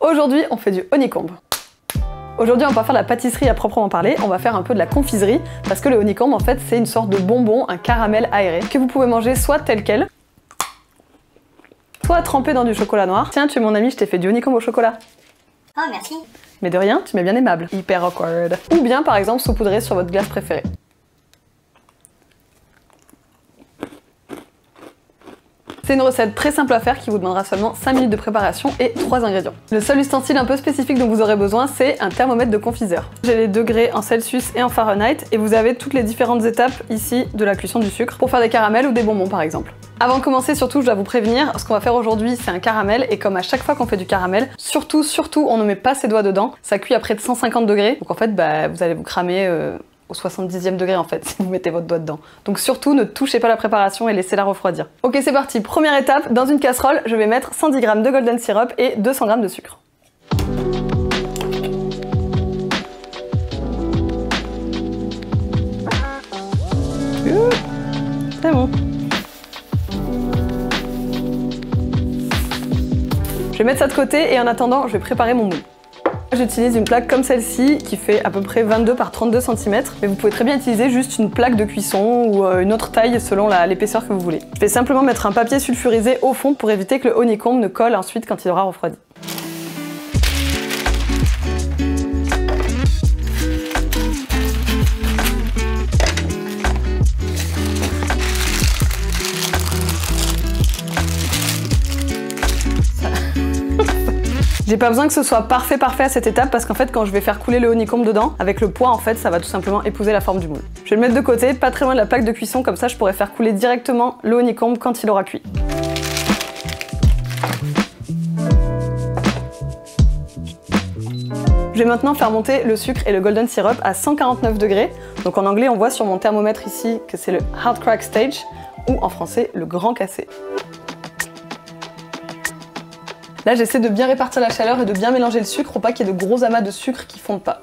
Aujourd'hui, on fait du honeycomb. Aujourd'hui, on va pas faire de la pâtisserie à proprement parler, on va faire un peu de la confiserie, parce que le honeycomb, en fait, c'est une sorte de bonbon, un caramel aéré, que vous pouvez manger soit tel quel, soit trempé dans du chocolat noir. Tiens, tu es mon ami, je t'ai fait du honeycomb au chocolat. Oh, merci. Mais de rien, tu m'es bien aimable. Hyper awkward. Ou bien, par exemple, saupoudrer sur votre glace préférée. C'est une recette très simple à faire qui vous demandera seulement 5 minutes de préparation et 3 ingrédients. Le seul ustensile un peu spécifique dont vous aurez besoin, c'est un thermomètre de confiseur. J'ai les degrés en Celsius et en Fahrenheit et vous avez toutes les différentes étapes ici de la cuisson du sucre pour faire des caramels ou des bonbons par exemple. Avant de commencer, surtout, je dois vous prévenir, ce qu'on va faire aujourd'hui, c'est un caramel et comme à chaque fois qu'on fait du caramel, surtout, on ne met pas ses doigts dedans. Ça cuit à près de 150 degrés, donc en fait, vous allez vous cramer au 70e degré en fait, si vous mettez votre doigt dedans. Donc surtout, ne touchez pas la préparation et laissez-la refroidir. Ok, c'est parti. Première étape, dans une casserole, je vais mettre 110 g de golden syrup et 200 g de sucre. C'est bon. Je vais mettre ça de côté et en attendant, je vais préparer mon moule. J'utilise une plaque comme celle-ci qui fait à peu près 22 par 32 cm, mais vous pouvez très bien utiliser juste une plaque de cuisson ou une autre taille selon l'épaisseur que vous voulez. Je vais simplement mettre un papier sulfurisé au fond pour éviter que le honeycomb ne colle ensuite quand il aura refroidi. J'ai pas besoin que ce soit parfait à cette étape parce qu'en fait quand je vais faire couler le honeycomb dedans, avec le poids en fait ça va tout simplement épouser la forme du moule. Je vais le mettre de côté, pas très loin de la plaque de cuisson, comme ça je pourrai faire couler directement le honeycomb quand il aura cuit. Je vais maintenant faire monter le sucre et le golden syrup à 149 degrés. Donc en anglais on voit sur mon thermomètre ici que c'est le hard crack stage ou en français le grand cassé. Là, j'essaie de bien répartir la chaleur et de bien mélanger le sucre pour pas qu'il y ait de gros amas de sucre qui fondent pas.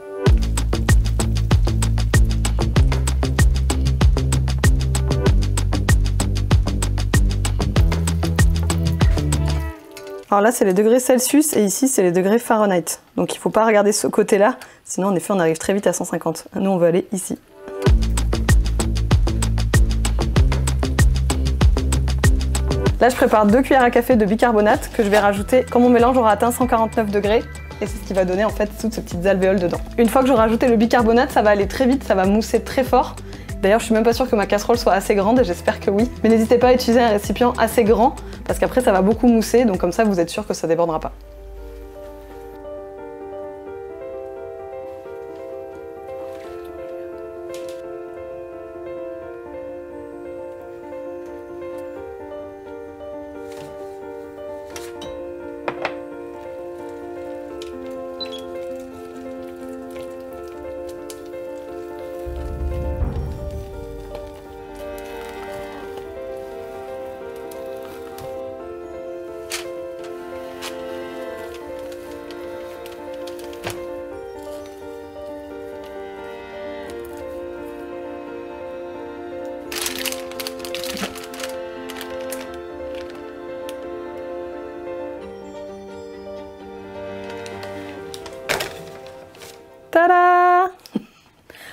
Alors là, c'est les degrés Celsius et ici, c'est les degrés Fahrenheit. Donc il faut pas regarder ce côté-là, sinon en effet, on arrive très vite à 150. Nous, on veut aller ici. Là, je prépare 2 cuillères à café de bicarbonate que je vais rajouter quand mon mélange aura atteint 149 degrés. Et c'est ce qui va donner en fait toutes ces petites alvéoles dedans. Une fois que j'aurai rajouté le bicarbonate, ça va aller très vite, ça va mousser très fort. D'ailleurs, je suis même pas sûre que ma casserole soit assez grande, j'espère que oui. Mais n'hésitez pas à utiliser un récipient assez grand parce qu'après ça va beaucoup mousser, donc comme ça vous êtes sûr que ça débordera pas. Tada!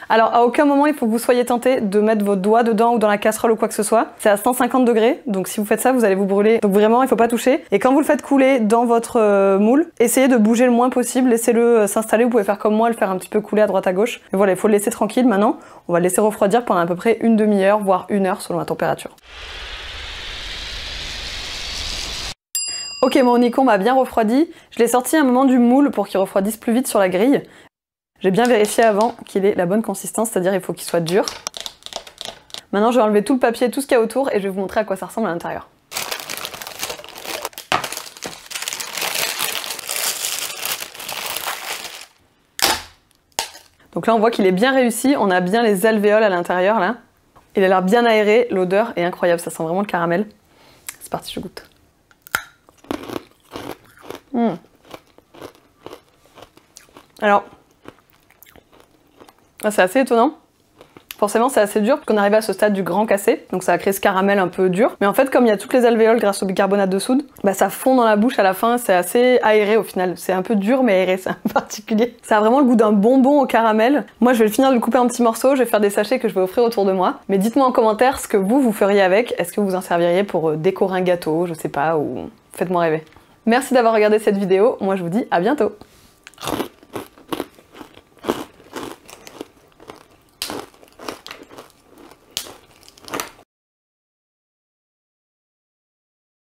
Alors à aucun moment il faut que vous soyez tenté de mettre vos doigts dedans ou dans la casserole ou quoi que ce soit. C'est à 150 degrés, donc si vous faites ça vous allez vous brûler. Donc vraiment il faut pas toucher. Et quand vous le faites couler dans votre moule, essayez de bouger le moins possible, laissez-le s'installer. Vous pouvez faire comme moi, le faire un petit peu couler à droite à gauche. Et voilà, il faut le laisser tranquille. Maintenant on va le laisser refroidir pendant à peu près une demi-heure, voire 1 heure selon la température. Ok, mon honeycomb a bien refroidi. Je l'ai sorti à un moment du moule pour qu'il refroidisse plus vite sur la grille. J'ai bien vérifié avant qu'il ait la bonne consistance, c'est-à-dire il faut qu'il soit dur. Maintenant je vais enlever tout le papier, tout ce qu'il y a autour et je vais vous montrer à quoi ça ressemble à l'intérieur. Donc là on voit qu'il est bien réussi, on a bien les alvéoles à l'intérieur là. Il a l'air bien aéré, l'odeur est incroyable, ça sent vraiment le caramel. C'est parti, je goûte. Alors, c'est assez étonnant. Forcément c'est assez dur qu'on arrive à ce stade du grand cassé, donc ça a créé ce caramel un peu dur. Mais en fait comme il y a toutes les alvéoles grâce au bicarbonate de soude, bah ça fond dans la bouche à la fin, c'est assez aéré au final. C'est un peu dur mais aéré, c'est un peu particulier. Ça a vraiment le goût d'un bonbon au caramel. Moi je vais le finir de le couper en petits morceaux, je vais faire des sachets que je vais offrir autour de moi. Mais dites-moi en commentaire ce que vous feriez avec. Est-ce que vous en serviriez pour décorer un gâteau, je sais pas, ou faites-moi rêver. Merci d'avoir regardé cette vidéo, moi je vous dis à bientôt.